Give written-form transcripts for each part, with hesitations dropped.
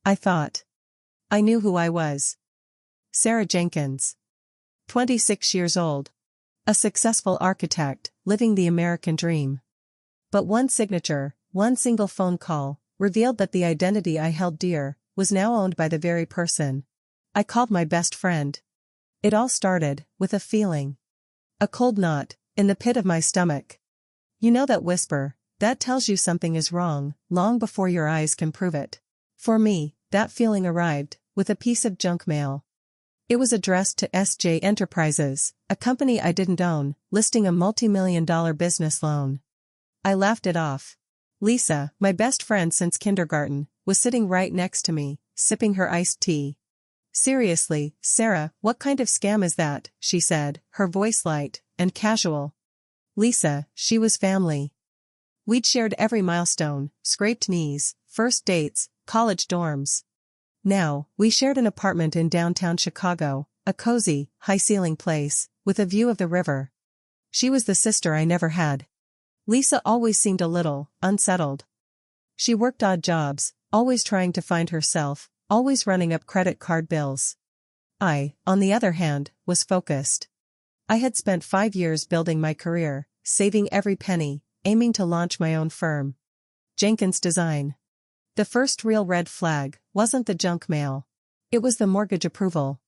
I thought. I knew who I was. Sarah Jenkins. 26 years old. A successful architect, living the American dream. But one signature, one single phone call, revealed that the identity I held dear was now owned by the very person I called my best friend. It all started with a feeling. A cold knot in the pit of my stomach. You know that whisper that tells you something is wrong, long before your eyes can prove it. For me, that feeling arrived with a piece of junk mail. It was addressed to S.J. Enterprises, a company I didn't own, listing a multi-million-dollar business loan. I laughed it off. Lisa, my best friend since kindergarten, was sitting right next to me, sipping her iced tea. Seriously, Sarah, what kind of scam is that? She said, her voice light and casual. Lisa, she was family. We'd shared every milestone, scraped knees, first dates, college dorms. Now, we shared an apartment in downtown Chicago, a cozy, high-ceiling place, with a view of the river. She was the sister I never had. Lisa always seemed a little unsettled. She worked odd jobs, always trying to find herself, always running up credit card bills. I, on the other hand, was focused. I had spent 5 years building my career, saving every penny, aiming to launch my own firm. Jenkins Design. The first real red flag wasn't the junk mail. It was the mortgage approval.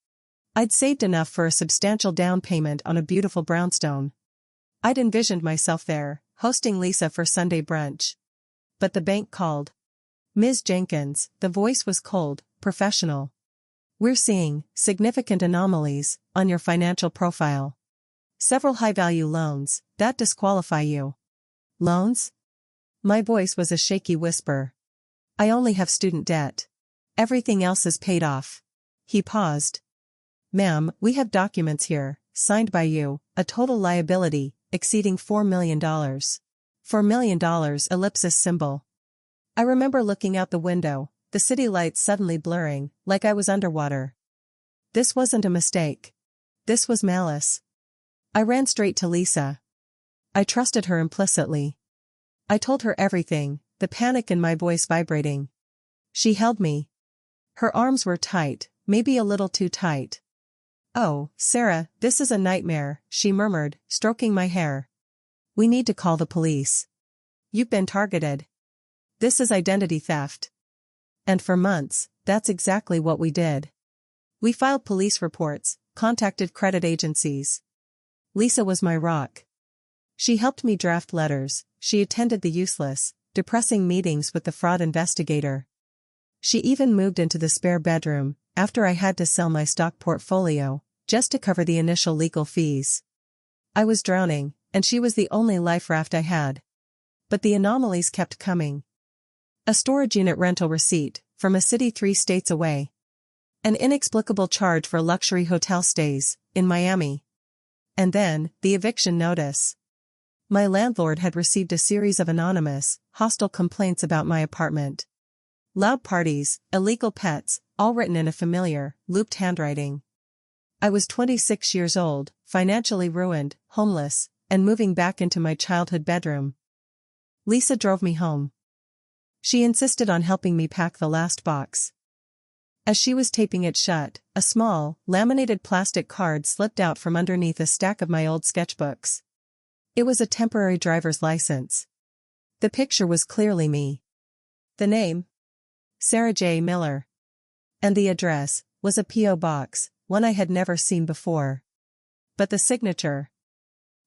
I'd saved enough for a substantial down payment on a beautiful brownstone. I'd envisioned myself there, hosting Lisa for Sunday brunch. But the bank called. Ms. Jenkins, the voice was cold, professional. We're seeing significant anomalies on your financial profile. Several high-value loans that disqualify you. Loans? My voice was a shaky whisper. I only have student debt. Everything else is paid off. He paused. Ma'am, we have documents here, signed by you, a total liability exceeding $4 million. $4 million ellipsis symbol. I remember looking out the window, the city lights suddenly blurring, like I was underwater. This wasn't a mistake. This was malice. I ran straight to Lisa. I trusted her implicitly. I told her everything, the panic in my voice vibrating. She held me. Her arms were tight, maybe a little too tight. Oh, Sarah, this is a nightmare, she murmured, stroking my hair. We need to call the police. You've been targeted. This is identity theft. And for months, that's exactly what we did. We filed police reports, contacted credit agencies. Lisa was my rock. She helped me draft letters, she attended the useless, depressing meetings with the fraud investigator. She even moved into the spare bedroom, after I had to sell my stock portfolio, just to cover the initial legal fees. I was drowning, and she was the only life raft I had. But the anomalies kept coming. A storage unit rental receipt, from a city 3 states away. An inexplicable charge for luxury hotel stays, in Miami. And then, the eviction notice. My landlord had received a series of anonymous, hostile complaints about my apartment. Loud parties, illegal pets, all written in a familiar, looped handwriting. I was 26 years old, financially ruined, homeless, and moving back into my childhood bedroom. Lisa drove me home. She insisted on helping me pack the last box. As she was taping it shut, a small, laminated plastic card slipped out from underneath a stack of my old sketchbooks. It was a temporary driver's license. The picture was clearly me. The name? Sarah J. Miller. And the address was a P.O. box, one I had never seen before. But the signature?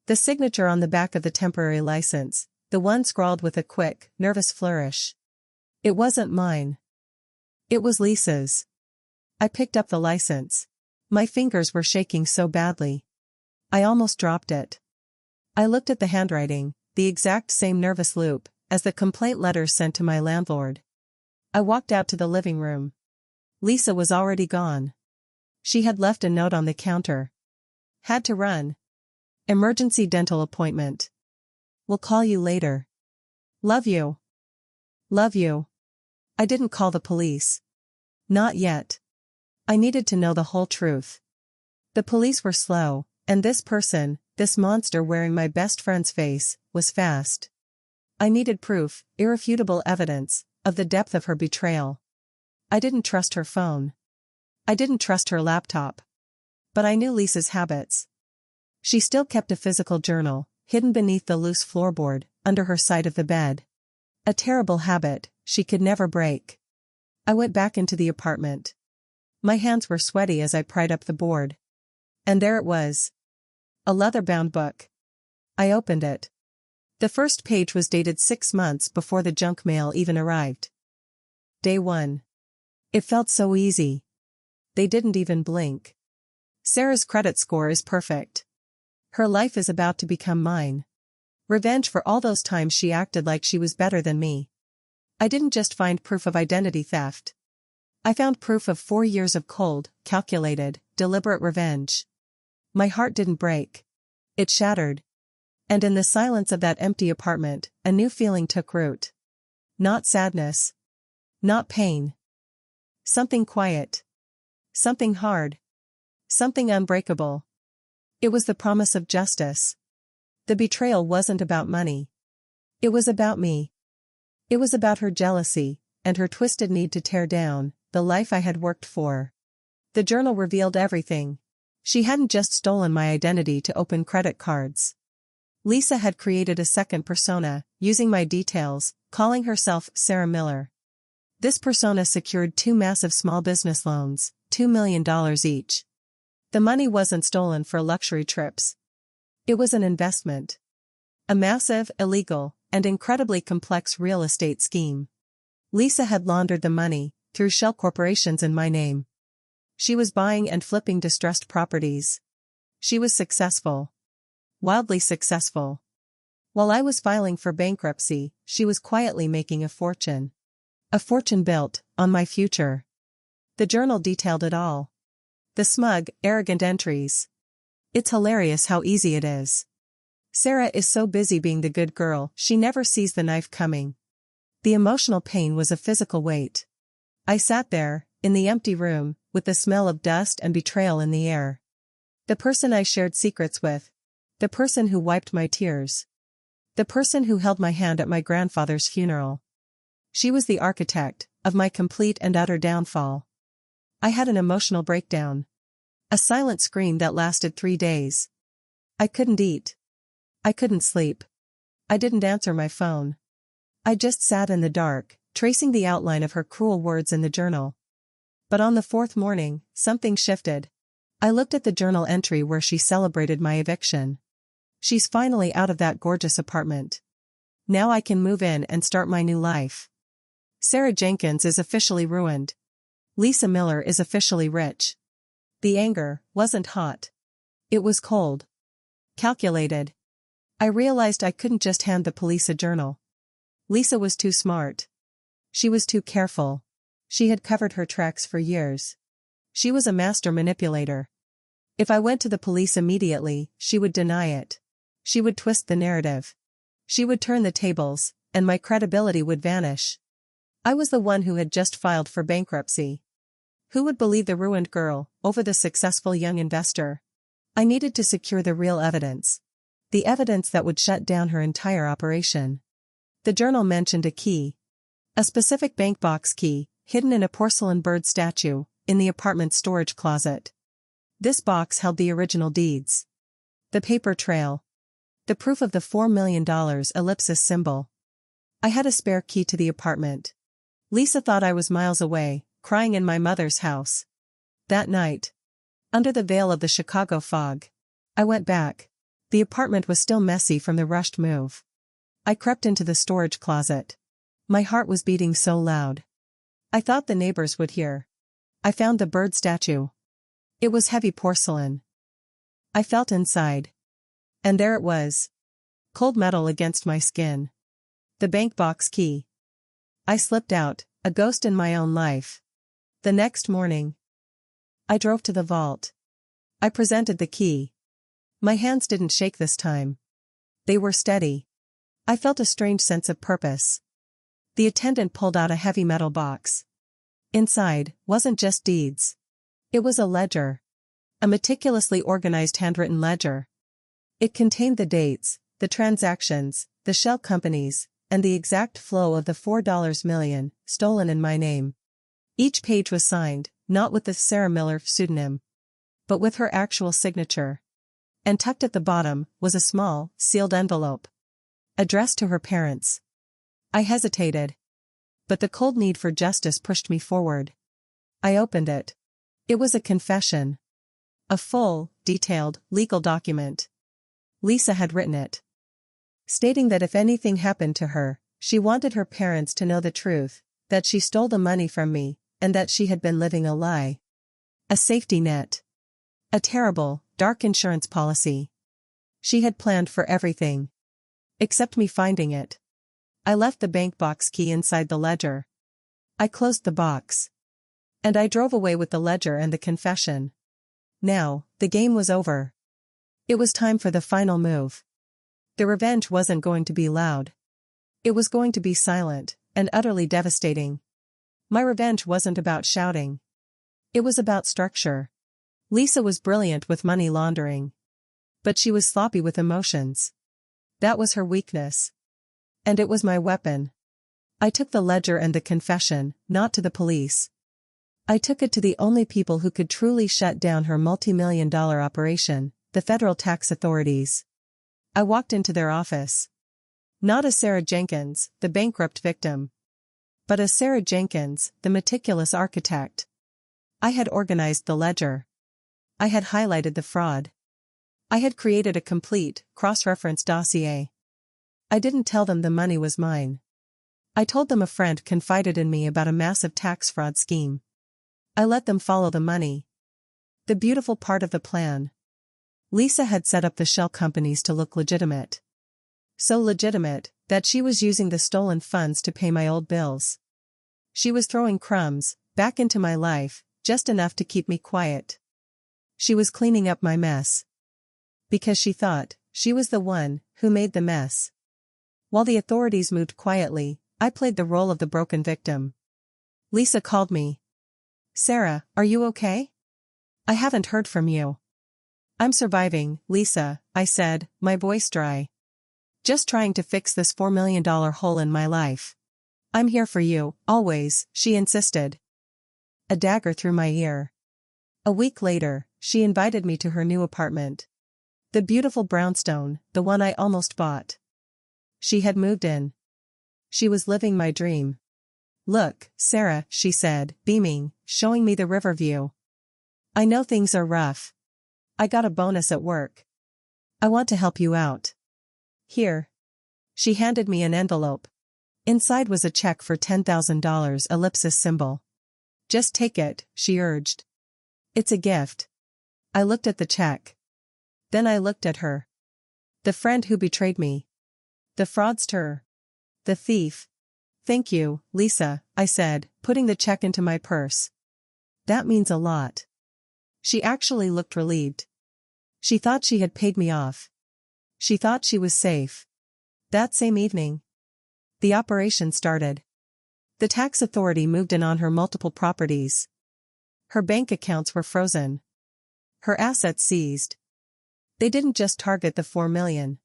The signature on the back of the temporary license, the one scrawled with a quick, nervous flourish. It wasn't mine. It was Lisa's. I picked up the license. My fingers were shaking so badly. I almost dropped it. I looked at the handwriting, the exact same nervous loop as the complaint letters sent to my landlord. I walked out to the living room. Lisa was already gone. She had left a note on the counter. Had to run. Emergency dental appointment. Will call you later. Love you. Love you. I didn't call the police. Not yet. I needed to know the whole truth. The police were slow, and this person, this monster wearing my best friend's face, was fast. I needed proof, irrefutable evidence, of the depth of her betrayal. I didn't trust her phone. I didn't trust her laptop. But I knew Lisa's habits. She still kept a physical journal, hidden beneath the loose floorboard, under her side of the bed. A terrible habit she could never break. I went back into the apartment. My hands were sweaty as I pried up the board. And there it was. A leather-bound book. I opened it. The first page was dated 6 months before the junk mail even arrived. Day 1. It felt so easy. They didn't even blink. Sarah's credit score is perfect. Her life is about to become mine. Revenge for all those times she acted like she was better than me. I didn't just find proof of identity theft. I found proof of 4 years of cold, calculated, deliberate revenge. My heart didn't break. It shattered. And in the silence of that empty apartment, a new feeling took root. Not sadness. Not pain. Something quiet. Something hard. Something unbreakable. It was the promise of justice. The betrayal wasn't about money. It was about me. It was about her jealousy, and her twisted need to tear down the life I had worked for. The journal revealed everything. She hadn't just stolen my identity to open credit cards. Lisa had created a second persona, using my details, calling herself Sarah Miller. This persona secured 2 massive small business loans, $2 million each. The money wasn't stolen for luxury trips. It was an investment. A massive, illegal, and incredibly complex real estate scheme. Lisa had laundered the money, through shell corporations in my name. She was buying and flipping distressed properties. She was successful. Wildly successful. While I was filing for bankruptcy, she was quietly making a fortune. A fortune built on my future. The journal detailed it all. The smug, arrogant entries. It's hilarious how easy it is. Sarah is so busy being the good girl, she never sees the knife coming. The emotional pain was a physical weight. I sat there, in the empty room, with the smell of dust and betrayal in the air. The person I shared secrets with. The person who wiped my tears. The person who held my hand at my grandfather's funeral. She was the architect of my complete and utter downfall. I had an emotional breakdown. A silent scream that lasted 3 days. I couldn't eat. I couldn't sleep. I didn't answer my phone. I just sat in the dark, tracing the outline of her cruel words in the journal. But on the 4th morning, something shifted. I looked at the journal entry where she celebrated my eviction. She's finally out of that gorgeous apartment. Now I can move in and start my new life. Sarah Jenkins is officially ruined. Lisa Miller is officially rich. The anger wasn't hot. It was cold. Calculated. I realized I couldn't just hand the police a journal. Lisa was too smart. She was too careful. She had covered her tracks for years. She was a master manipulator. If I went to the police immediately, she would deny it. She would twist the narrative. She would turn the tables, and my credibility would vanish. I was the one who had just filed for bankruptcy. Who would believe the ruined girl over the successful young investor? I needed to secure the real evidence. The evidence that would shut down her entire operation. The journal mentioned a key. A specific bank box key, hidden in a porcelain bird statue, in the apartment's storage closet. This box held the original deeds. The paper trail. The proof of the $4 million ellipsis symbol. I had a spare key to the apartment. Lisa thought I was miles away, crying in my mother's house. That night, under the veil of the Chicago fog, I went back. The apartment was still messy from the rushed move. I crept into the storage closet. My heart was beating so loud. I thought the neighbors would hear. I found the bird statue. It was heavy porcelain. I felt inside. And there it was. Cold metal against my skin. The bank box key. I slipped out, a ghost in my own life. The next morning, I drove to the vault. I presented the key. My hands didn't shake this time. They were steady. I felt a strange sense of purpose. The attendant pulled out a heavy metal box. Inside wasn't just deeds. It was a ledger. A meticulously organized handwritten ledger. It contained the dates, the transactions, the shell companies, and the exact flow of the $4 million stolen in my name. Each page was signed, not with the Sarah Miller pseudonym, but with her actual signature. And tucked at the bottom was a small, sealed envelope, addressed to her parents. I hesitated. But the cold need for justice pushed me forward. I opened it. It was a confession. A full, detailed, legal document. Lisa had written it, stating that if anything happened to her, she wanted her parents to know the truth, that she stole the money from me, and that she had been living a lie. A safety net. A terrible, dark insurance policy. She had planned for everything. Except me finding it. I left the bank box key inside the ledger. I closed the box. And I drove away with the ledger and the confession. Now, the game was over. It was time for the final move. The revenge wasn't going to be loud. It was going to be silent, and utterly devastating. My revenge wasn't about shouting. It was about structure. Lisa was brilliant with money laundering. But she was sloppy with emotions. That was her weakness. And it was my weapon. I took the ledger and the confession, not to the police. I took it to the only people who could truly shut down her multi-million-dollar operation, the federal tax authorities. I walked into their office. Not as Sarah Jenkins, the bankrupt victim, but as Sarah Jenkins, the meticulous architect. I had organized the ledger. I had highlighted the fraud. I had created a complete, cross-reference dossier. I didn't tell them the money was mine. I told them a friend confided in me about a massive tax fraud scheme. I let them follow the money. The beautiful part of the plan. Lisa had set up the shell companies to look legitimate. So legitimate, that she was using the stolen funds to pay my old bills. She was throwing crumbs back into my life, just enough to keep me quiet. She was cleaning up my mess. Because she thought she was the one who made the mess. While the authorities moved quietly, I played the role of the broken victim. Lisa called me. "Sarah, are you okay? I haven't heard from you." "I'm surviving, Lisa," I said, my voice dry. "Just trying to fix this $4 million hole in my life." "I'm here for you, always," she insisted. A dagger through my ear. A week later, she invited me to her new apartment. The beautiful brownstone, the one I almost bought. She had moved in. She was living my dream. "Look, Sarah," she said, beaming, showing me the river view. "I know things are rough. I got a bonus at work. I want to help you out. Here." She handed me an envelope. Inside was a check for $10,000 ellipsis symbol. "Just take it," she urged. "It's a gift." I looked at the check. Then I looked at her. The friend who betrayed me. The fraudster. The thief. "Thank you, Lisa," I said, putting the check into my purse. "That means a lot." She actually looked relieved. She thought she had paid me off. She thought she was safe. That same evening, the operation started. The tax authority moved in on her multiple properties. Her bank accounts were frozen. Her assets seized. They didn't just target the $4 million.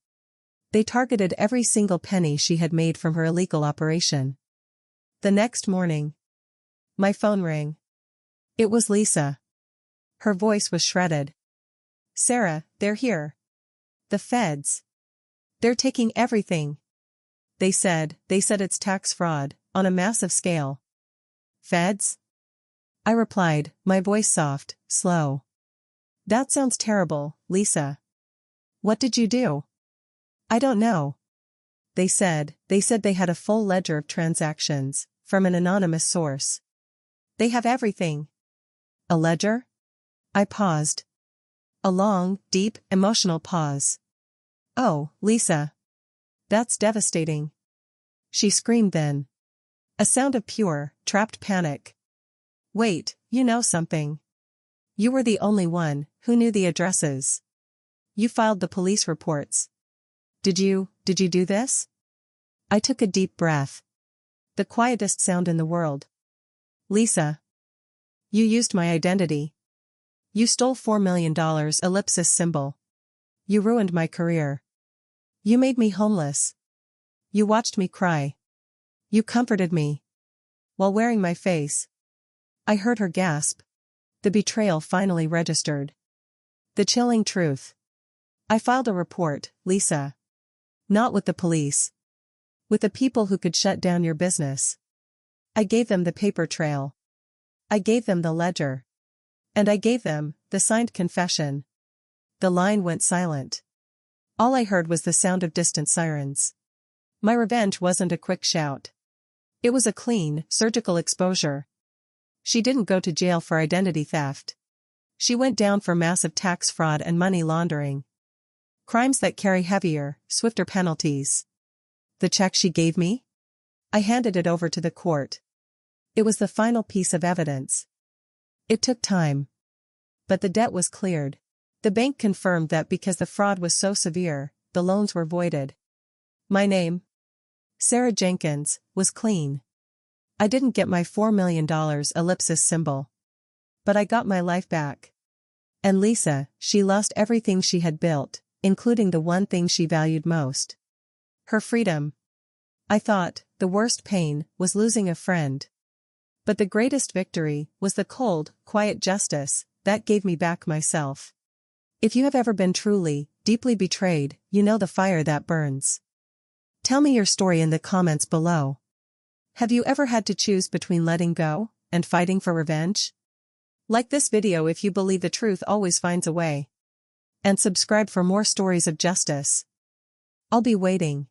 They targeted every single penny she had made from her illegal operation. The next morning, my phone rang. It was Lisa. Her voice was shredded. "Sarah, they're here. The feds. They're taking everything. They said it's tax fraud, on a massive scale." "Feds?" I replied, my voice soft, slow. "That sounds terrible, Lisa. What did you do?" "I don't know. They said they had a full ledger of transactions, from an anonymous source. They have everything." "A ledger?" I paused. A long, deep, emotional pause. "Oh, Lisa. That's devastating." She screamed then. A sound of pure, trapped panic. "Wait, you know something. You were the only one who knew the addresses. You filed the police reports. Did you do this?" I took a deep breath. The quietest sound in the world. "Lisa. You used my identity. You stole $4 million ellipsis symbol. You ruined my career. You made me homeless. You watched me cry. You comforted me. While wearing my face. I heard her gasp. The betrayal finally registered. The chilling truth. I filed a report, Lisa. Not with the police. With the people who could shut down your business. I gave them the paper trail. I gave them the ledger. And I gave them the signed confession. The line went silent. All I heard was the sound of distant sirens. My revenge wasn't a quick shout. It was a clean, surgical exposure. She didn't go to jail for identity theft. She went down for massive tax fraud and money laundering. Crimes that carry heavier, swifter penalties. The check she gave me? I handed it over to the court. It was the final piece of evidence. It took time. But the debt was cleared. The bank confirmed that because the fraud was so severe, the loans were voided. My name, Sarah Jenkins, was clean. I didn't get my $4 million ellipsis symbol. But I got my life back. And Lisa, she lost everything she had built, including the one thing she valued most. Her freedom. I thought, the worst pain was losing a friend. But the greatest victory was the cold, quiet justice that gave me back myself. If you have ever been truly, deeply betrayed, you know the fire that burns. Tell me your story in the comments below. Have you ever had to choose between letting go and fighting for revenge? Like this video if you believe the truth always finds a way. And subscribe for more stories of justice. I'll be waiting.